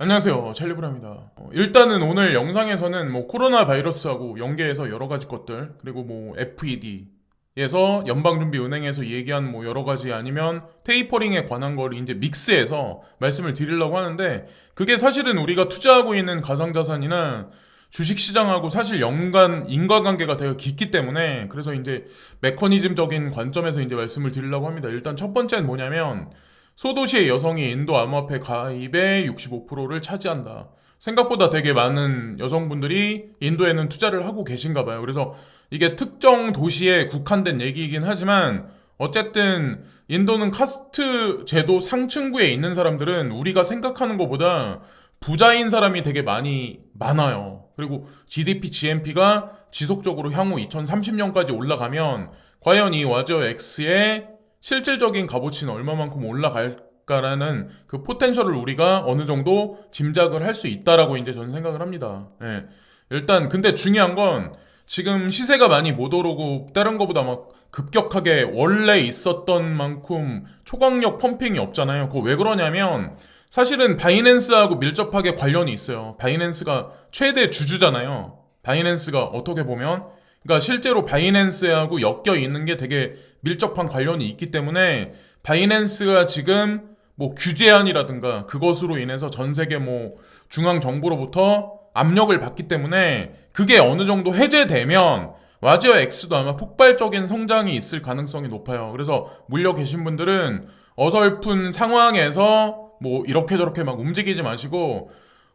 안녕하세요. 찰리브라입니다. 일단은 오늘 영상에서는 뭐 코로나 바이러스하고 연계해서 여러 가지 것들, 그리고 뭐 FED에서 연방준비은행에서 얘기한 뭐 여러 가지 아니면 테이퍼링에 관한 걸 이제 믹스해서 말씀을 드리려고 하는데, 그게 사실은 우리가 투자하고 있는 가상자산이나 주식시장하고 사실 인과관계가 되게 깊기 때문에, 그래서 이제 메커니즘적인 관점에서 이제 말씀을 드리려고 합니다. 일단 첫 번째는 뭐냐면, 소도시의 여성이 인도 암호화폐 가입의 65%를 차지한다. 생각보다 되게 많은 여성분들이 인도에는 투자를 하고 계신가 봐요. 그래서 이게 특정 도시에 국한된 얘기이긴 하지만 어쨌든 인도는 카스트 제도 상층부에 있는 사람들은 우리가 생각하는 것보다 부자인 사람이 되게 많아요. 그리고 GDP, GNP가 지속적으로 향후 2030년까지 올라가면 과연 이 와저 X의 실질적인 값어치는 얼마만큼 올라갈까라는 그 포텐셜을 우리가 어느 정도 짐작을 할 수 있다라고 이제 저는 생각을 합니다. 예. 일단 근데 중요한 건 지금 시세가 많이 못 오르고 다른 거보다 막 급격하게 원래 있었던 만큼 초강력 펌핑이 없잖아요. 그거 왜 그러냐면 사실은 바이낸스하고 밀접하게 관련이 있어요. 바이낸스가 최대 주주잖아요. 바이낸스가 어떻게 보면 그러니까 실제로 바이낸스하고 엮여 있는 게 되게 밀접한 관련이 있기 때문에 바이낸스가 지금 뭐 규제안이라든가 그것으로 인해서 전 세계 뭐 중앙 정부로부터 압력을 받기 때문에 그게 어느 정도 해제되면 와지어 X도 아마 폭발적인 성장이 있을 가능성이 높아요. 그래서 물려 계신 분들은 어설픈 상황에서 뭐 이렇게 저렇게 막 움직이지 마시고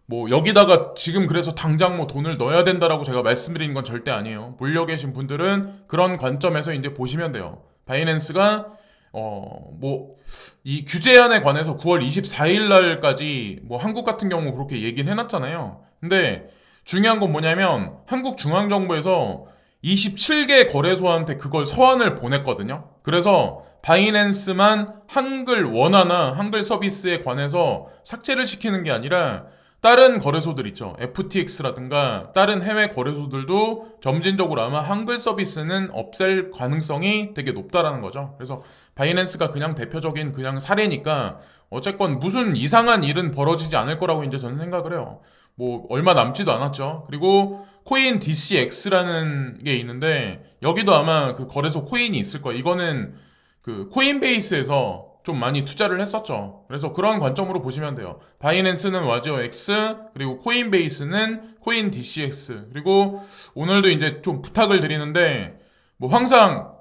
뭐 여기다가 지금 그래서 당장 뭐 돈을 넣어야 된다라고 제가 말씀드리는 건 절대 아니에요. 물려 계신 분들은 그런 관점에서 이제 보시면 돼요. 바이낸스가 뭐 이 규제안에 관해서 9월 24일 날까지 뭐 한국 같은 경우 그렇게 얘기는 해놨잖아요. 근데 중요한 건 뭐냐면 한국 중앙정부에서 27개 거래소한테 그걸 서한을 보냈거든요. 그래서 바이낸스만 한글 원화나 한글 서비스에 관해서 삭제를 시키는 게 아니라 다른 거래소들 있죠. FTX라든가 다른 해외 거래소들도 점진적으로 아마 한글 서비스는 없앨 가능성이 되게 높다라는 거죠. 그래서 바이낸스가 그냥 대표적인 그냥 사례니까 어쨌건 무슨 이상한 일은 벌어지지 않을 거라고 이제 저는 생각을 해요. 뭐 얼마 남지도 않았죠. 그리고 코인 DCX라는 게 있는데 여기도 아마 그 거래소 코인이 있을 거예요. 이거는 그 코인베이스에서 좀 많이 투자를 했었죠. 그래서 그런 관점으로 보시면 돼요. 바이낸스는 와지어 X, 그리고 코인베이스는 코인 DCX. 그리고 오늘도 이제 좀 부탁을 드리는데, 뭐 항상,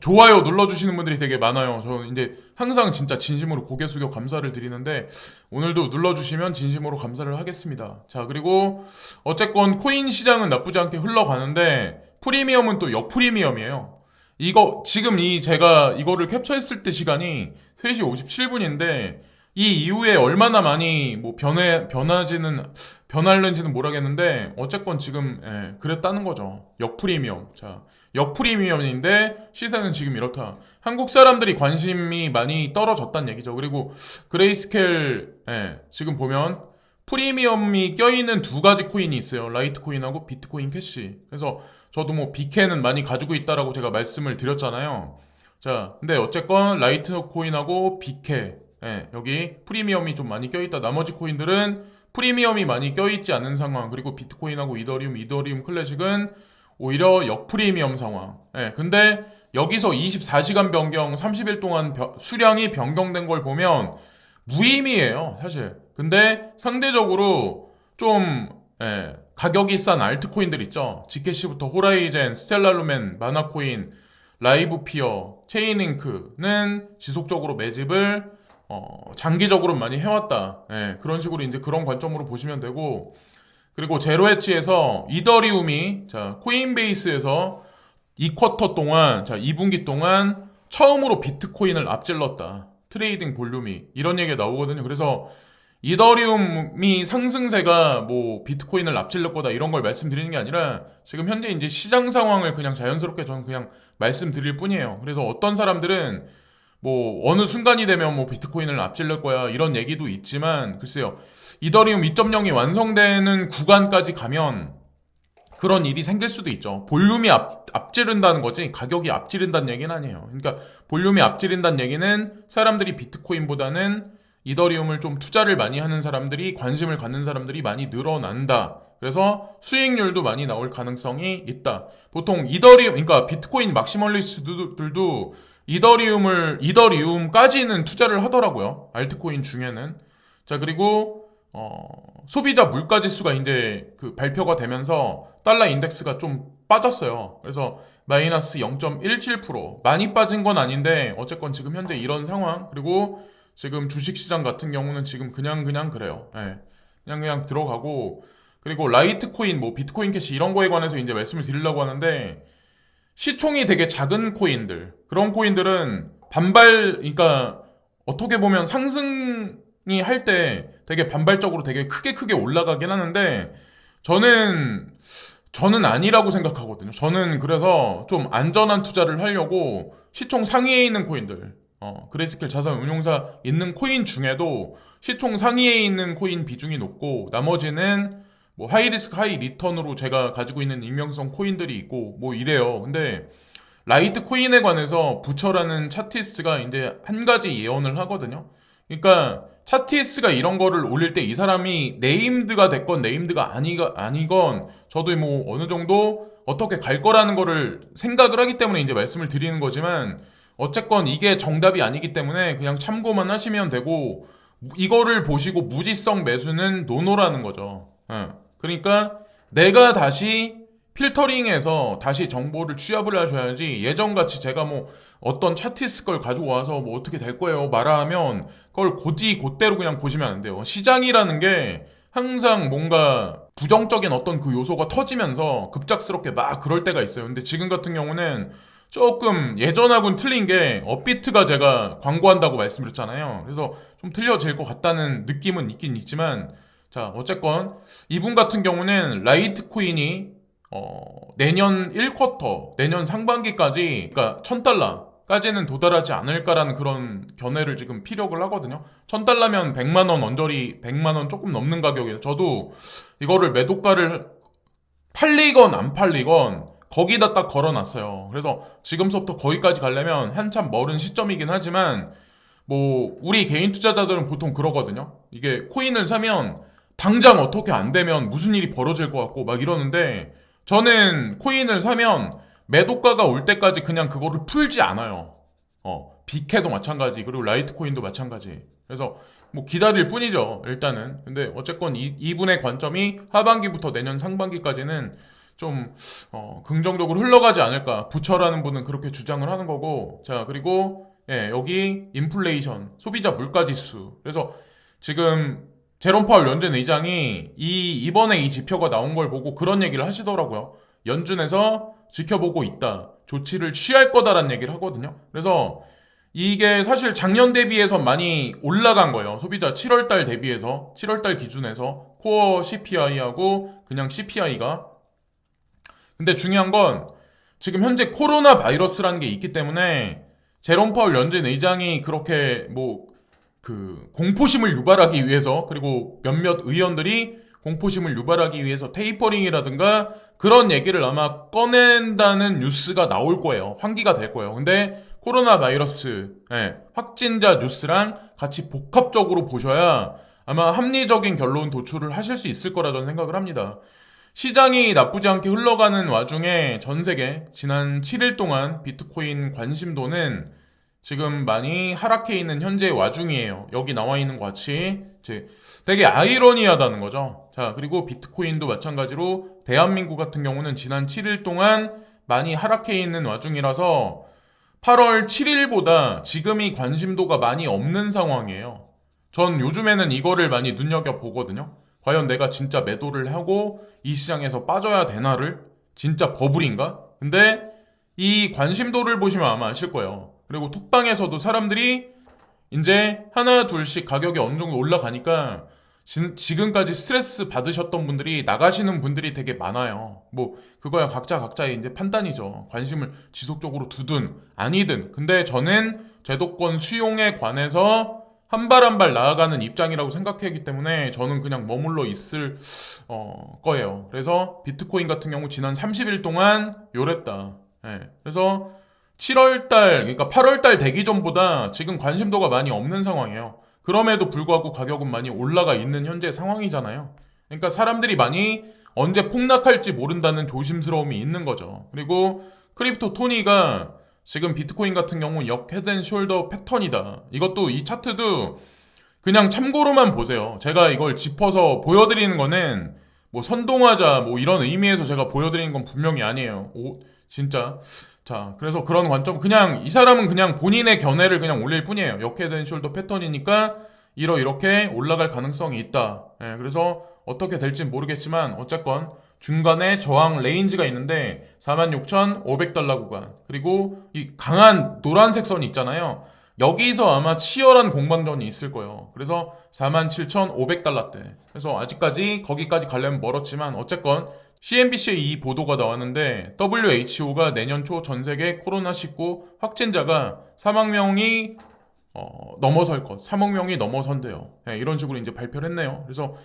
좋아요 눌러주시는 분들이 되게 많아요. 저 이제 항상 진짜 진심으로 고개 숙여 감사를 드리는데, 오늘도 눌러주시면 진심으로 감사를 하겠습니다. 자, 그리고 어쨌건 코인 시장은 나쁘지 않게 흘러가는데, 프리미엄은 또 역프리미엄이에요. 이거 지금 제가 이거를 캡처했을 때 시간이 3시 57분인데 이 이후에 얼마나 많이 뭐 변할는지는 모르겠는데 어쨌건 지금 그랬다는 거죠. 역프리미엄. 자, 역프리미엄인데 시세는 지금 이렇다. 한국 사람들이 관심이 많이 떨어졌다는 얘기죠. 그리고 그레이스켈 지금 보면 프리미엄이 껴있는 두 가지 코인이 있어요. 라이트코인하고 비트코인 캐시. 그래서 저도 뭐 비케는 많이 가지고 있다라고 제가 말씀을 드렸잖아요. 자, 근데 어쨌건 라이트코인하고 비케, 여기 프리미엄이 좀 많이 껴있다. 나머지 코인들은 프리미엄이 많이 껴있지 않은 상황. 그리고 비트코인하고 이더리움 클래식은 오히려 역프리미엄 상황. 근데 여기서 24시간 변경 30일 동안 수량이 변경된 걸 보면 무의미해요, 사실. 근데 상대적으로 좀 가격이 싼 알트코인들 있죠. 지캐시부터 호라이젠, 스텔라루멘, 마나코인, 라이브피어, 체인링크는 지속적으로 매집을 장기적으로 많이 해왔다. 그런 식으로 이제 그런 관점으로 보시면 되고, 그리고 제로헤치에서 이더리움이 자 코인베이스에서 2쿼터 동안, 자 2분기 동안 처음으로 비트코인을 앞질렀다. 트레이딩 볼륨이 이런 얘기가 나오거든요. 그래서 이더리움이 상승세가 뭐 비트코인을 앞질릴 거다 이런 걸 말씀드리는 게 아니라 지금 현재 이제 시장 상황을 그냥 자연스럽게 저는 그냥 말씀드릴 뿐이에요. 그래서 어떤 사람들은 뭐 어느 순간이 되면 뭐 비트코인을 앞질릴 거야 이런 얘기도 있지만 글쎄요. 이더리움 2.0이 완성되는 구간까지 가면 그런 일이 생길 수도 있죠. 볼륨이 앞지른다는 거지 가격이 앞지른다는 얘기는 아니에요. 그러니까 볼륨이 앞지른다는 얘기는 사람들이 비트코인보다는 이더리움을 좀 투자를 많이 하는 사람들이, 관심을 갖는 사람들이 많이 늘어난다. 그래서 수익률도 많이 나올 가능성이 있다. 보통 그러니까 비트코인 막시멀리스트들도 이더리움까지는 투자를 하더라고요. 알트코인 중에는. 자, 그리고 소비자 물가 지수가 이제 그 발표가 되면서 달러 인덱스가 좀 빠졌어요. 그래서 마이너스 0.17%. 많이 빠진 건 아닌데 어쨌건 지금 현재 이런 상황. 그리고 지금 주식시장 같은 경우는 지금 그냥 그래요. 예. 그냥 들어가고, 그리고 라이트코인, 뭐 비트코인 캐시 이런 거에 관해서 이제 말씀을 드리려고 하는데, 시총이 되게 작은 코인들, 그런 코인들은 그러니까 어떻게 보면 상승이 할 때 되게 반발적으로 되게 크게 올라가긴 하는데, 저는 아니라고 생각하거든요. 저는 그래서 좀 안전한 투자를 하려고 시총 상위에 있는 코인들, 그레이스케일 자산 운용사 있는 코인 중에도 시총 상위에 있는 코인 비중이 높고, 나머지는 뭐 하이리스크 하이 리턴으로 제가 가지고 있는 익명성 코인들이 있고 뭐 이래요. 근데 라이트 코인에 관해서 부처라는 차티스가 이제 한 가지 예언을 하거든요. 그러니까 차티스가 이런 거를 올릴 때 이 사람이 네임드가 됐건 네임드가 아니건 저도 뭐 어느 정도 어떻게 갈 거라는 거를 생각을 하기 때문에 이제 말씀을 드리는 거지만, 어쨌건 이게 정답이 아니기 때문에 그냥 참고만 하시면 되고, 이거를 보시고 무지성 매수는 노노라는 거죠. 예. 그러니까 내가 다시 필터링해서 다시 정보를 취합을 하셔야지, 예전같이 제가 뭐 어떤 차티스 걸 가지고 와서 뭐 어떻게 될 거예요 말하면 그걸 곧대로 그냥 보시면 안 돼요. 시장이라는 게 항상 뭔가 부정적인 어떤 그 요소가 터지면서 급작스럽게 막 그럴 때가 있어요. 근데 지금 같은 경우는 조금 예전하고는 틀린 게, 업비트가 제가 광고한다고 말씀드렸잖아요. 그래서 좀 틀려질 것 같다는 느낌은 있긴 있지만, 자, 어쨌건 이분 같은 경우는 라이트코인이 내년 1쿼터, 내년 상반기까지, 그러니까 1000달러까지는 도달하지 않을까라는 그런 견해를 지금 피력을 하거든요. 1000달러면 100만원 언저리, 100만원 조금 넘는 가격이에요. 저도 이거를 매도가를 팔리건 안 팔리건 거기다 딱 걸어놨어요. 그래서 지금부터 거기까지 가려면 한참 멀은 시점이긴 하지만, 뭐 우리 개인 투자자들은 보통 그러거든요. 이게 코인을 사면 당장 어떻게 안 되면 무슨 일이 벌어질 것 같고 막 이러는데, 저는 코인을 사면 매도가가 올 때까지 그냥 그거를 풀지 않아요. 비케도 마찬가지, 그리고 라이트코인도 마찬가지. 그래서 뭐 기다릴 뿐이죠, 일단은. 근데 어쨌건 이분의 관점이 하반기부터 내년 상반기까지는 좀 긍정적으로 흘러가지 않을까, 부처라는 분은 그렇게 주장을 하는 거고. 자, 그리고 여기 인플레이션, 소비자 물가지수. 그래서 지금 제롬 파월 연준 의장이 이번에 이 지표가 나온 걸 보고 그런 얘기를 하시더라고요. 연준에서 지켜보고 있다, 조치를 취할 거다라는 얘기를 하거든요. 그래서 이게 사실 작년 대비해서 많이 올라간 거예요. 소비자 7월달 대비해서, 7월달 기준에서 코어 CPI하고 그냥 CPI가. 근데 중요한 건 지금 현재 코로나 바이러스라는 게 있기 때문에 제롬 파월 연준 의장이 그렇게 공포심을 유발하기 위해서, 그리고 몇몇 의원들이 공포심을 유발하기 위해서 테이퍼링이라든가 그런 얘기를 아마 꺼낸다는 뉴스가 나올 거예요. 환기가 될 거예요. 근데 코로나 바이러스 확진자 뉴스랑 같이 복합적으로 보셔야 아마 합리적인 결론 도출을 하실 수 있을 거라 저는 생각을 합니다. 시장이 나쁘지 않게 흘러가는 와중에 전 세계 지난 7일 동안 비트코인 관심도는 지금 많이 하락해 있는 현재 와중이에요. 여기 나와 있는 것 같이 되게 아이러니하다는 거죠. 자, 그리고 비트코인도 마찬가지로 대한민국 같은 경우는 지난 7일 동안 많이 하락해 있는 와중이라서 8월 7일보다 지금이 관심도가 많이 없는 상황이에요. 전 요즘에는 이거를 많이 눈여겨보거든요. 과연 내가 진짜 매도를 하고 이 시장에서 빠져야 되나를? 진짜 버블인가? 근데 이 관심도를 보시면 아마 아실 거예요. 그리고 톡방에서도 사람들이 이제 하나 둘씩 가격이 어느 정도 올라가니까 지금까지 스트레스 받으셨던 분들이 나가시는 분들이 되게 많아요. 뭐 그거야 각자의 이제 판단이죠. 관심을 지속적으로 두든 아니든. 근데 저는 제도권 수용에 관해서 한 발 한 발 나아가는 입장이라고 생각하기 때문에 저는 그냥 머물러 있을 거예요. 그래서 비트코인 같은 경우 지난 30일 동안 요랬다. 그래서 7월달, 그러니까 8월달 되기 전보다 지금 관심도가 많이 없는 상황이에요. 그럼에도 불구하고 가격은 많이 올라가 있는 현재 상황이잖아요. 그러니까 사람들이 많이 언제 폭락할지 모른다는 조심스러움이 있는 거죠. 그리고 크립토 토니가 지금 비트코인 같은 경우 역 헤드앤숄더 패턴이다. 이것도 이 차트도 그냥 참고로만 보세요. 제가 이걸 짚어서 보여드리는 거는 뭐 선동하자 뭐 이런 의미에서 제가 보여드리는 건 분명히 아니에요. 진짜. 자, 그래서 그런 관점, 그냥 이 사람은 그냥 본인의 견해를 그냥 올릴 뿐이에요. 역 헤드앤숄더 패턴이니까 이렇게 올라갈 가능성이 있다. 예, 그래서 어떻게 될진 모르겠지만 어쨌건 중간에 저항 레인지가 있는데 46,500달러 구간, 그리고 이 강한 노란색 선이 있잖아요. 여기서 아마 치열한 공방전이 있을 거예요. 그래서 47,500달러대. 그래서 아직까지 거기까지 가려면 멀었지만 어쨌건 CNBC에 이 보도가 나왔는데 WHO가 내년 초 전 세계 코로나19 확진자가 3억 명이 넘어설 것, 3억 명이 넘어선대요. 네, 이런 식으로 이제 발표를 했네요. 그래서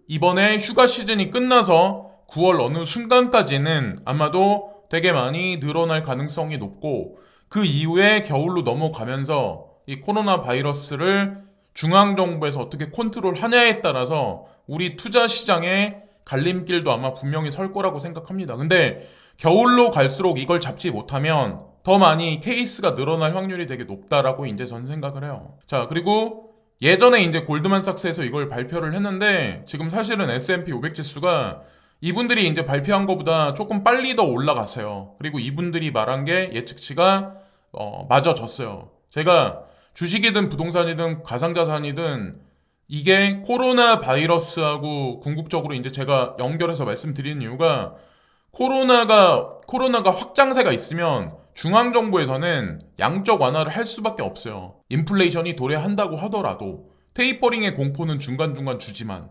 이번에 휴가 시즌이 끝나서 9월 어느 순간까지는 아마도 되게 많이 늘어날 가능성이 높고, 그 이후에 겨울로 넘어가면서 이 코로나 바이러스를 중앙정부에서 어떻게 컨트롤 하냐에 따라서 우리 투자 시장에 갈림길도 아마 분명히 설 거라고 생각합니다. 근데 겨울로 갈수록 이걸 잡지 못하면 더 많이 케이스가 늘어날 확률이 되게 높다라고 이제 전 생각을 해요. 자, 그리고 예전에 이제 골드만삭스에서 이걸 발표를 했는데 지금 사실은 S&P 500 지수가 이분들이 이제 발표한 것보다 조금 빨리 더 올라갔어요. 그리고 이분들이 말한 게 예측치가 맞아졌어요. 제가 주식이든 부동산이든 가상자산이든 이게 코로나 바이러스하고 궁극적으로 이제 제가 연결해서 말씀드리는 이유가 코로나가 확장세가 있으면 중앙정부에서는 양적 완화를 할 수밖에 없어요. 인플레이션이 도래한다고 하더라도 테이퍼링의 공포는 중간중간 주지만,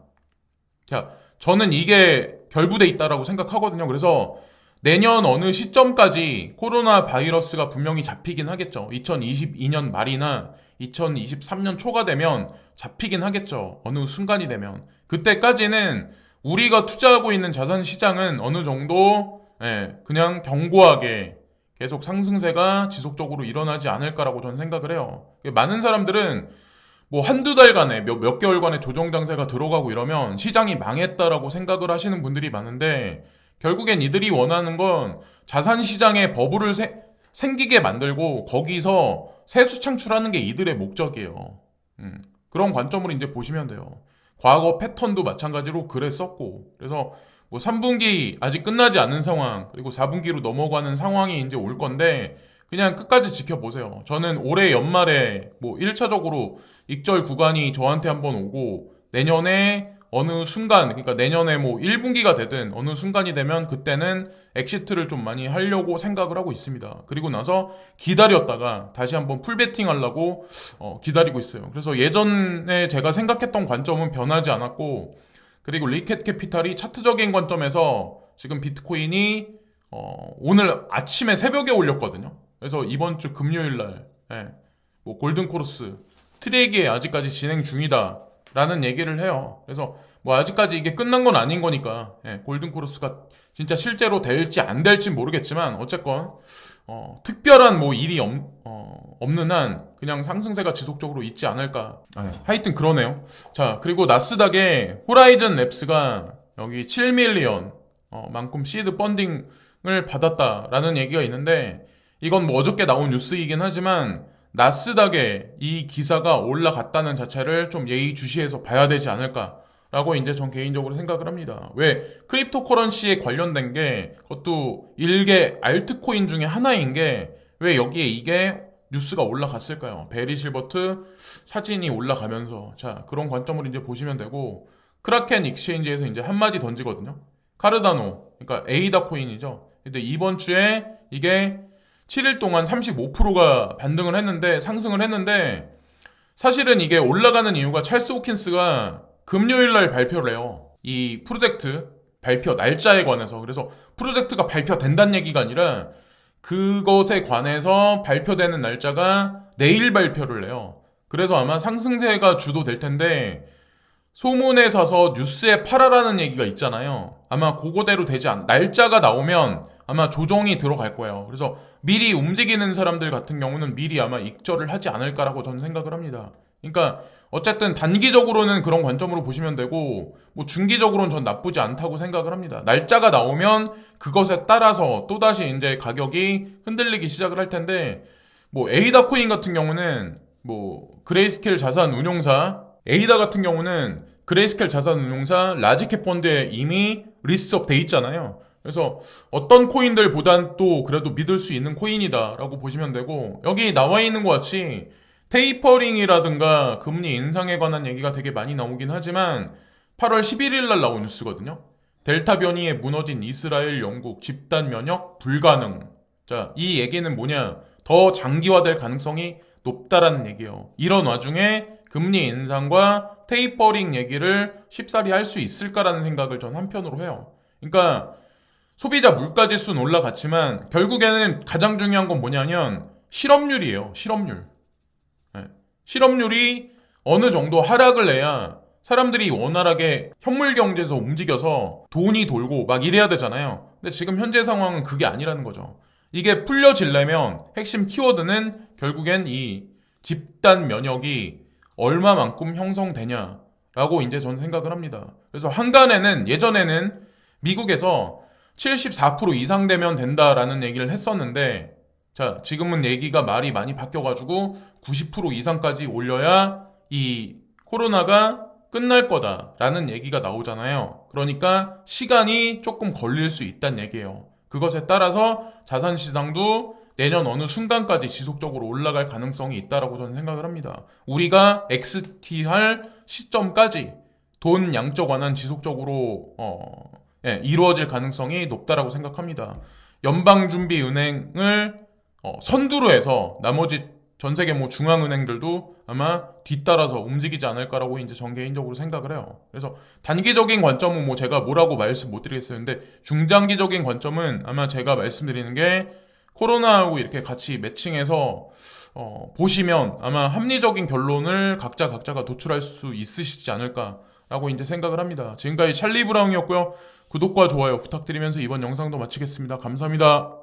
자, 저는 이게 결부돼 있다라고 생각하거든요. 그래서 내년 어느 시점까지 코로나 바이러스가 분명히 잡히긴 하겠죠. 2022년 말이나 2023년 초가 되면 잡히긴 하겠죠. 어느 순간이 되면. 그때까지는 우리가 투자하고 있는 자산 시장은 어느 정도 그냥 견고하게 계속 상승세가 지속적으로 일어나지 않을까라고 저는 생각을 해요. 많은 사람들은 뭐 한두 달간에 몇 개월간의 조정장세가 들어가고 이러면 시장이 망했다라고 생각을 하시는 분들이 많은데, 결국엔 이들이 원하는 건 자산 시장에 버블을 생기게 만들고 거기서 세수 창출하는 게 이들의 목적이에요. 그런 관점으로 이제 보시면 돼요. 과거 패턴도 마찬가지로 그랬었고, 그래서 뭐 3분기 아직 끝나지 않은 상황, 그리고 4분기로 넘어가는 상황이 이제 올 건데 그냥 끝까지 지켜보세요. 저는 올해 연말에 뭐 1차적으로 익절 구간이 저한테 한번 오고, 내년에 어느 순간, 그러니까 내년에 뭐 1분기가 되든 어느 순간이 되면 그때는 엑시트를 좀 많이 하려고 생각을 하고 있습니다. 그리고 나서 기다렸다가 다시 한번 풀베팅 하려고 기다리고 있어요. 그래서 예전에 제가 생각했던 관점은 변하지 않았고, 그리고 리켓 캐피탈이 차트적인 관점에서 지금 비트코인이 오늘 아침에 새벽에 올렸거든요. 그래서 이번 주 금요일 날 뭐 골든코러스 트랙이 아직까지 진행 중이다 라는 얘기를 해요. 그래서 뭐 아직까지 이게 끝난 건 아닌 거니까 골든코러스가 진짜 실제로 될지 안 될지 모르겠지만 어쨌건 특별한 뭐 일이 없는 한 그냥 상승세가 지속적으로 있지 않을까. 하여튼 그러네요. 자, 그리고 나스닥에 호라이즌 랩스가 여기 7밀리언 만큼 시드 펀딩을 받았다라는 얘기가 있는데, 이건 뭐 어저께 나온 뉴스이긴 하지만 나스닥에 이 기사가 올라갔다는 자체를 좀 예의주시해서 봐야 되지 않을까라고 이제 전 개인적으로 생각을 합니다. 왜? 크립토 커런시에 관련된 게 그것도 일개 알트코인 중에 하나인 게 왜 여기에 이게 뉴스가 올라갔을까요? 베리 실버트 사진이 올라가면서, 자, 그런 관점으로 이제 보시면 되고, 크라켄 익스체인지에서 이제 한마디 던지거든요. 카르다노, 그러니까 에이다 코인이죠. 근데 이번 주에 이게 7일 동안 35%가 반등을 했는데, 상승을 했는데, 사실은 이게 올라가는 이유가 찰스 호킨스가 금요일날 발표를 해요. 이 프로젝트 발표 날짜에 관해서. 그래서 프로젝트가 발표된다는 얘기가 아니라 그것에 관해서 발표되는 날짜가 내일 발표를 해요. 그래서 아마 상승세가 주도될 텐데, 소문에 사서 뉴스에 팔아라는 얘기가 있잖아요. 아마 그거대로 날짜가 나오면 아마 조정이 들어갈 거예요. 그래서 미리 움직이는 사람들 같은 경우는 미리 아마 익절을 하지 않을까라고 저는 생각을 합니다. 그러니까 어쨌든 단기적으로는 그런 관점으로 보시면 되고 뭐 중기적으로는 전 나쁘지 않다고 생각을 합니다. 날짜가 나오면 그것에 따라서 또다시 이제 가격이 흔들리기 시작을 할 텐데 뭐 에이다 코인 같은 경우는 뭐 그레이스케일 자산 운용사 에이다 같은 경우는 그레이스케일 자산 운용사 라지캡 펀드에 이미 리스트업 돼 있잖아요. 그래서 어떤 코인들보단 또 그래도 믿을 수 있는 코인이다라고 보시면 되고 여기 나와 있는 것 같이 테이퍼링이라든가 금리 인상에 관한 얘기가 되게 많이 나오긴 하지만 8월 11일 날 나온 뉴스거든요. 델타 변이에 무너진 이스라엘, 영국 집단 면역 불가능. 자, 이 얘기는 뭐냐? 더 장기화될 가능성이 높다라는 얘기예요. 이런 와중에 금리 인상과 테이퍼링 얘기를 쉽사리 할 수 있을까라는 생각을 전 한편으로 해요. 그러니까 소비자 물가 지수는 올라갔지만 결국에는 가장 중요한 건 뭐냐면 실업률이에요. 실업률. 네. 실업률이 어느 정도 하락을 해야 사람들이 원활하게 현물 경제에서 움직여서 돈이 돌고 막 이래야 되잖아요. 근데 지금 현재 상황은 그게 아니라는 거죠. 이게 풀려지려면 핵심 키워드는 결국엔 이 집단 면역이 얼마만큼 형성되냐라고 이제 저는 생각을 합니다. 그래서 한간에는 예전에는 미국에서 74% 이상 되면 된다라는 얘기를 했었는데 자, 지금은 얘기가 말이 많이 바뀌어가지고 90% 이상까지 올려야 이 코로나가 끝날 거다라는 얘기가 나오잖아요. 그러니까 시간이 조금 걸릴 수 있다는 얘기예요. 그것에 따라서 자산 시장도 내년 어느 순간까지 지속적으로 올라갈 가능성이 있다라고 저는 생각을 합니다. 우리가 XT 할 시점까지 돈 양적 완화는 지속적으로 이루어질 가능성이 높다라고 생각합니다. 연방준비은행을 선두로 해서 나머지 전 세계 뭐 중앙은행들도 아마 뒤따라서 움직이지 않을까라고 이제 전 개인적으로 생각을 해요. 그래서 단기적인 관점은 뭐 제가 뭐라고 말씀 못 드리겠어요. 근데 중장기적인 관점은 아마 제가 말씀드리는 게 코로나하고 이렇게 같이 매칭해서 보시면 아마 합리적인 결론을 각자가 도출할 수 있으시지 않을까라고 이제 생각을 합니다. 지금까지 찰리 브라운이었고요. 구독과 좋아요 부탁드리면서 이번 영상도 마치겠습니다. 감사합니다.